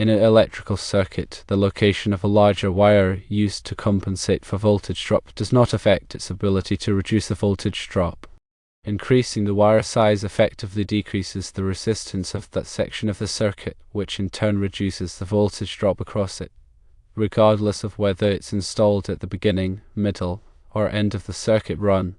In an electrical circuit, the location of a larger wire used to compensate for voltage drop does not affect its ability to reduce the voltage drop. Increasing the wire size effectively decreases the resistance of that section of the circuit, which in turn reduces the voltage drop across it, regardless of whether it's installed at the beginning, middle, or end of the circuit run.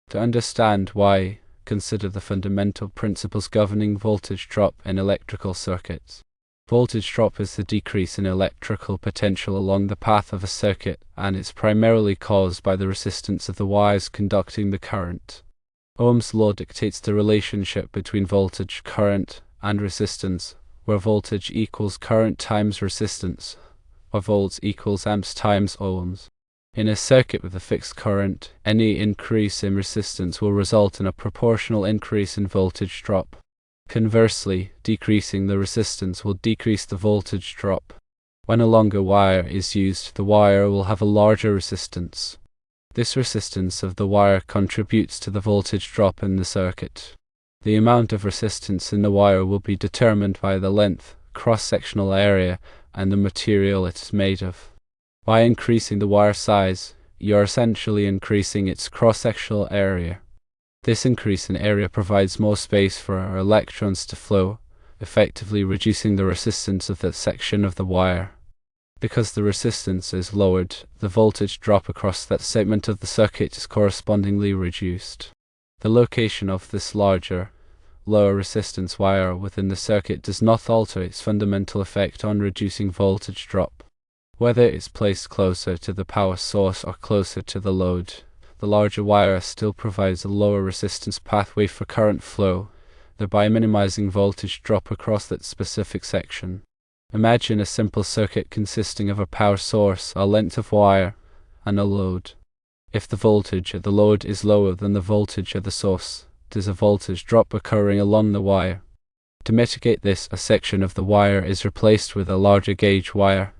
To understand why, consider the fundamental principles governing voltage drop in electrical circuits. Voltage drop is the decrease in electrical potential along the path of a circuit, and it's primarily caused by the resistance of the wires conducting the current. Ohm's law dictates the relationship between voltage, current, and resistance, where voltage equals current times resistance, or volts equals amps times ohms. In a circuit with a fixed current, any increase in resistance will result in a proportional increase in voltage drop. Conversely, decreasing the resistance will decrease the voltage drop. When a longer wire is used, the wire will have a larger resistance. This resistance of the wire contributes to the voltage drop in the circuit. The amount of resistance in the wire will be determined by the length, cross-sectional area, and the material it is made of. By increasing the wire size, you are essentially increasing its cross-sectional area. This increase in area provides more space for our electrons to flow, effectively reducing the resistance of that section of the wire. Because the resistance is lowered, the voltage drop across that segment of the circuit is correspondingly reduced. The location of this larger, lower resistance wire within the circuit does not alter its fundamental effect on reducing voltage drop. Whether it's placed closer to the power source or closer to the load, the larger wire still provides a lower resistance pathway for current flow, thereby minimizing voltage drop across that specific section. Imagine a simple circuit consisting of a power source, a length of wire, and a load. If the voltage at the load is lower than the voltage at the source, there's a voltage drop occurring along the wire. To mitigate this, a section of the wire is replaced with a larger gauge wire,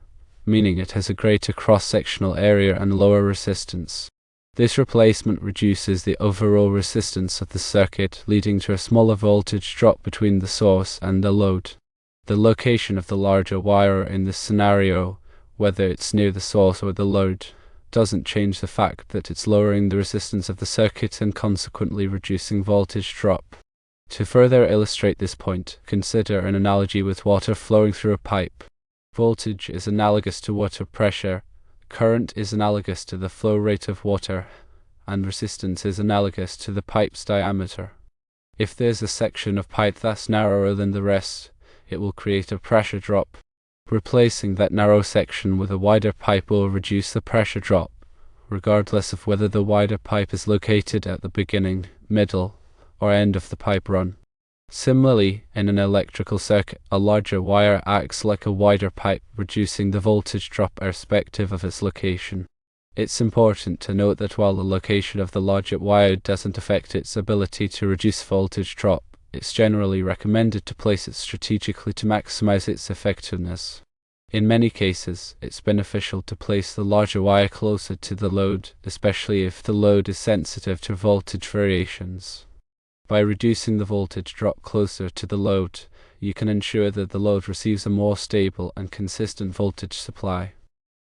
meaning it has a greater cross-sectional area and lower resistance. This replacement reduces the overall resistance of the circuit, leading to a smaller voltage drop between the source and the load. The location of the larger wire in this scenario, whether it's near the source or the load, doesn't change the fact that it's lowering the resistance of the circuit and consequently reducing voltage drop. To further illustrate this point, consider an analogy with water flowing through a pipe. Voltage is analogous to water pressure, current is analogous to the flow rate of water, and resistance is analogous to the pipe's diameter. If there's a section of pipe that's narrower than the rest, it will create a pressure drop. Replacing that narrow section with a wider pipe will reduce the pressure drop, regardless of whether the wider pipe is located at the beginning, middle, or end of the pipe run. Similarly, in an electrical circuit, a larger wire acts like a wider pipe, reducing the voltage drop irrespective of its location. It's important to note that while the location of the larger wire doesn't affect its ability to reduce voltage drop, it's generally recommended to place it strategically to maximize its effectiveness. In many cases, it's beneficial to place the larger wire closer to the load, especially if the load is sensitive to voltage variations. By reducing the voltage drop closer to the load, you can ensure that the load receives a more stable and consistent voltage supply.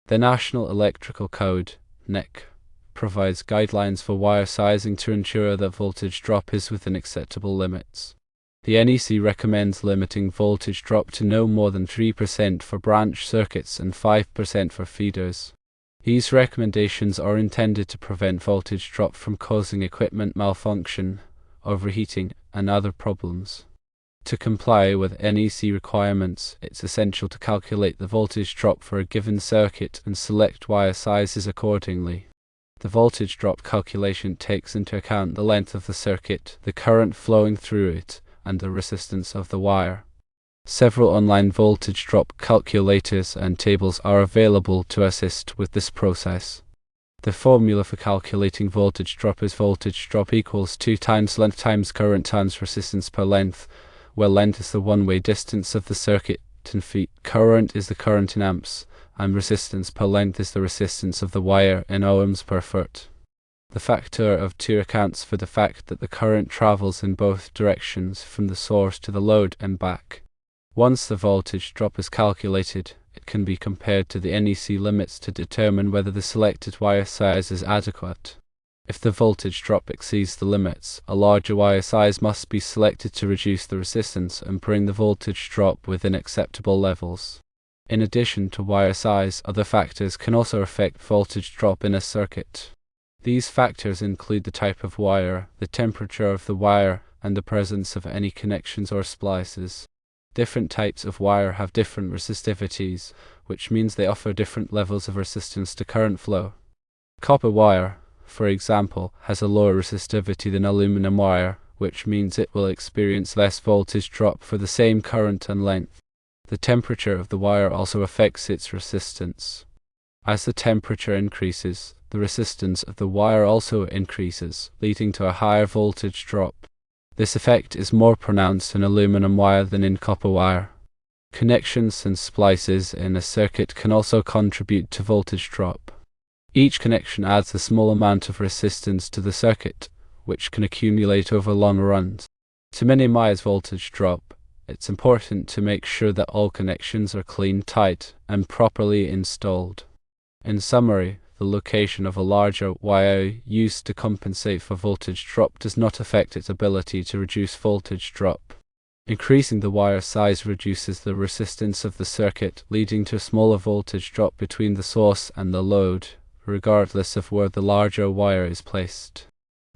The National Electrical Code, NEC, provides guidelines for wire sizing to ensure that voltage drop is within acceptable limits. The NEC recommends limiting voltage drop to no more than 3% for branch circuits and 5% for feeders. These recommendations are intended to prevent voltage drop from causing equipment malfunction, overheating, and other problems. To comply with NEC requirements, it's essential to calculate the voltage drop for a given circuit and select wire sizes accordingly. The voltage drop calculation takes into account the length of the circuit, the current flowing through it, and the resistance of the wire. Several online voltage drop calculators and tables are available to assist with this process. The formula for calculating voltage drop is voltage drop equals 2 times length times current times resistance per length, where length is the one-way distance of the circuit in feet, current is the current in amps, and resistance per length is the resistance of the wire in ohms per foot. The factor of 2 accounts for the fact that the current travels in both directions from the source to the load and back. Once the voltage drop is calculated, it can be compared to the NEC limits to determine whether the selected wire size is adequate. If the voltage drop exceeds the limits, a larger wire size must be selected to reduce the resistance and bring the voltage drop within acceptable levels. In addition to wire size, other factors can also affect voltage drop in a circuit. These factors include the type of wire, the temperature of the wire, and the presence of any connections or splices. Different types of wire have different resistivities, which means they offer different levels of resistance to current flow. Copper wire, for example, has a lower resistivity than aluminum wire, which means it will experience less voltage drop for the same current and length. The temperature of the wire also affects its resistance. As the temperature increases, the resistance of the wire also increases, leading to a higher voltage drop. This effect is more pronounced in aluminum wire than in copper wire. Connections and splices in a circuit can also contribute to voltage drop. Each connection adds a small amount of resistance to the circuit, which can accumulate over long runs. To minimize voltage drop, it's important to make sure that all connections are clean, tight, and properly installed. In summary, the location of a larger wire used to compensate for voltage drop does not affect its ability to reduce voltage drop. Increasing the wire size reduces the resistance of the circuit, leading to a smaller voltage drop between the source and the load, regardless of where the larger wire is placed.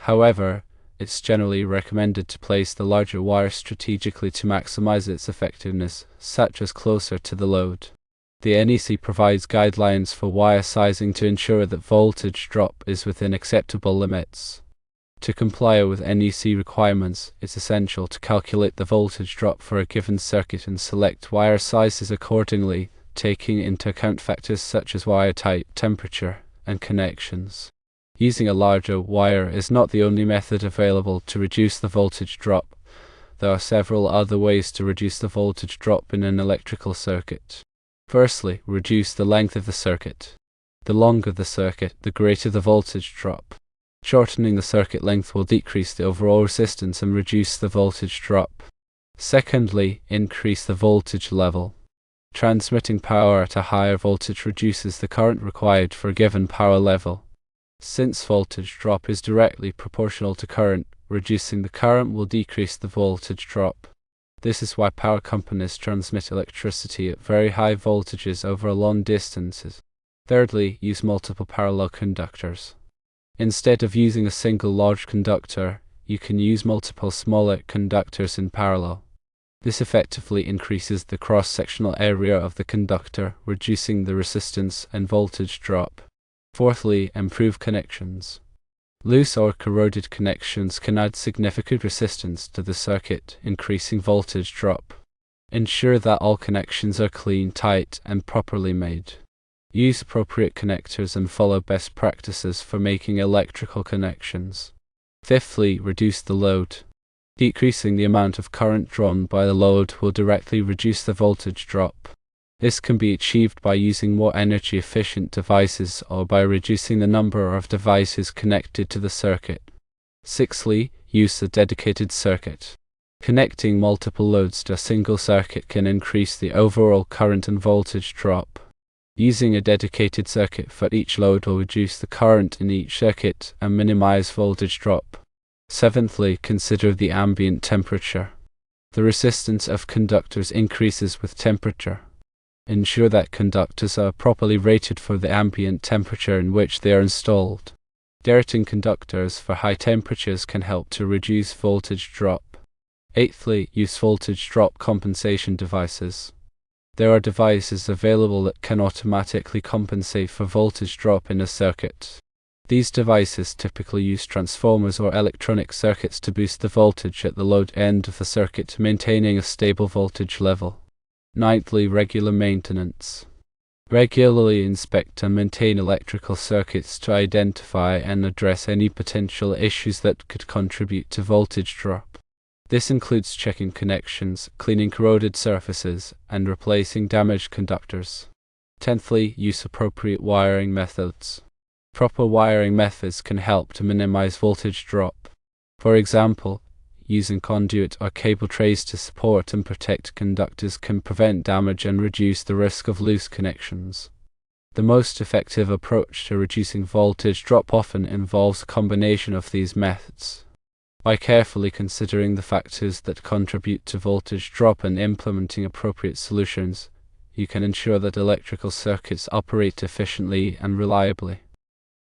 However, it's generally recommended to place the larger wire strategically to maximize its effectiveness, such as closer to the load. The NEC provides guidelines for wire sizing to ensure that voltage drop is within acceptable limits. To comply with NEC requirements, it's essential to calculate the voltage drop for a given circuit and select wire sizes accordingly, taking into account factors such as wire type, temperature, and connections. Using a larger wire is not the only method available to reduce the voltage drop. There are several other ways to reduce the voltage drop in an electrical circuit. Firstly, reduce the length of the circuit. The longer the circuit, the greater the voltage drop. Shortening the circuit length will decrease the overall resistance and reduce the voltage drop. Secondly, increase the voltage level. Transmitting power at a higher voltage reduces the current required for a given power level. Since voltage drop is directly proportional to current, reducing the current will decrease the voltage drop. This is why power companies transmit electricity at very high voltages over long distances. Thirdly, use multiple parallel conductors. Instead of using a single large conductor, you can use multiple smaller conductors in parallel. This effectively increases the cross-sectional area of the conductor, reducing the resistance and voltage drop. Fourthly, improve connections. Loose or corroded connections can add significant resistance to the circuit, increasing voltage drop. Ensure that all connections are clean, tight, and properly made. Use appropriate connectors and follow best practices for making electrical connections. Fifthly, reduce the load. Decreasing the amount of current drawn by the load will directly reduce the voltage drop. This can be achieved by using more energy-efficient devices or by reducing the number of devices connected to the circuit. Sixthly, use a dedicated circuit. Connecting multiple loads to a single circuit can increase the overall current and voltage drop. Using a dedicated circuit for each load will reduce the current in each circuit and minimize voltage drop. Seventhly, consider the ambient temperature. The resistance of conductors increases with temperature. Ensure that conductors are properly rated for the ambient temperature in which they are installed. Directing conductors for high temperatures can help to reduce voltage drop. Eighthly, use voltage drop compensation devices. There are devices available that can automatically compensate for voltage drop in a circuit. These devices typically use transformers or electronic circuits to boost the voltage at the load end of the circuit, maintaining a stable voltage level. Ninthly, regular maintenance. Regularly inspect and maintain electrical circuits to identify and address any potential issues that could contribute to voltage drop. This includes checking connections, cleaning corroded surfaces, and replacing damaged conductors. Tenthly, use appropriate wiring methods. Proper wiring methods can help to minimize voltage drop. For example, using conduit or cable trays to support and protect conductors can prevent damage and reduce the risk of loose connections. The most effective approach to reducing voltage drop often involves a combination of these methods. By carefully considering the factors that contribute to voltage drop and implementing appropriate solutions, you can ensure that electrical circuits operate efficiently and reliably.